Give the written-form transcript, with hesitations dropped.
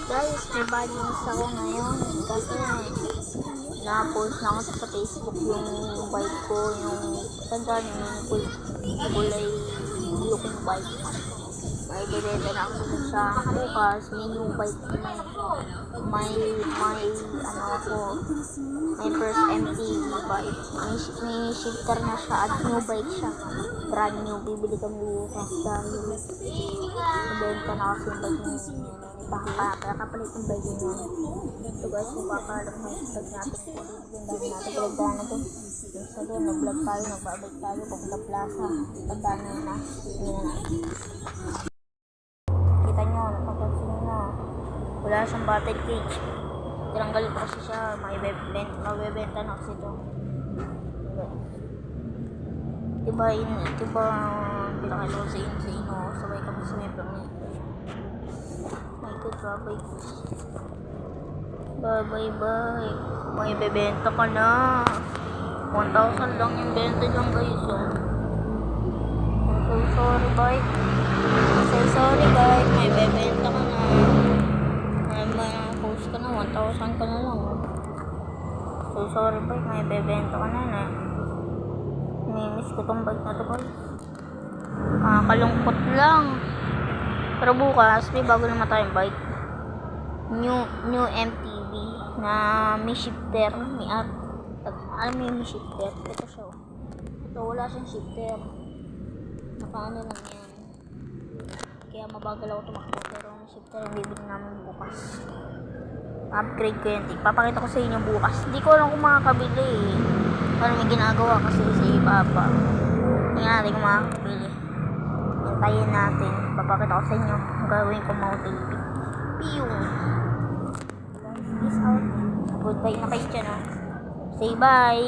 Guys, may bad news ako ngayon kasi na-post na ako sa Facebook yung bike ko, yung tandaan yung kulay looking bike. May bibenta na ako sa bukas, may new bike, may ano ako, may first MTV bike. May shifter na siya at new bike siya. Brand new, bibili kami bukas dahil nabenta na kasi yung bike niya. Kakapalit yung bike niya. So guys, magpapalap na yung bike natin. Yung dami natin pinagdaan na to. Yung sa doon, nag-vlog tayo, nagbabike tayo, papunta plaza. Tandaan nyo na. Tingnan natin. Kita nyo, napapansin nyo na. Wala siyang battle cage. Tinanggal ko kasi siya. Mabibenta na kasi ito. Diba, pinakita ko sa inyo. Sabay kami sa may pangit. Bye. May bebenta ka na. 1,000 lang yung benta lang guys. So sorry bike. May bebenta ka na. May post ka na. 1,000 ka na lang. So sorry bike. May bebenta ka na. Miss ko tong bike na to guys. Kalungkot lang. Pero bukas, may bago naman tayong bike. New MTV na may shifter. Alam mo yung may shifter? Ito siya. Ito, wala siyang shifter. Nakaano lang yan. Kaya mabagal ako tumakbo. Pero may shifter yung bibili namin bukas. Upgrade ko yan. Papakita ko sa inyo bukas. Hindi ko alam kung makakabili eh. Parang may ginagawa kasi si Papa. Hindi natin kung makakabili. Hintayin natin. Papakita ko sa inyo. Ang gagawin ko mountain peak. Pew! Guys, peace out. Goodbye na kayo dyan, oh. Say bye!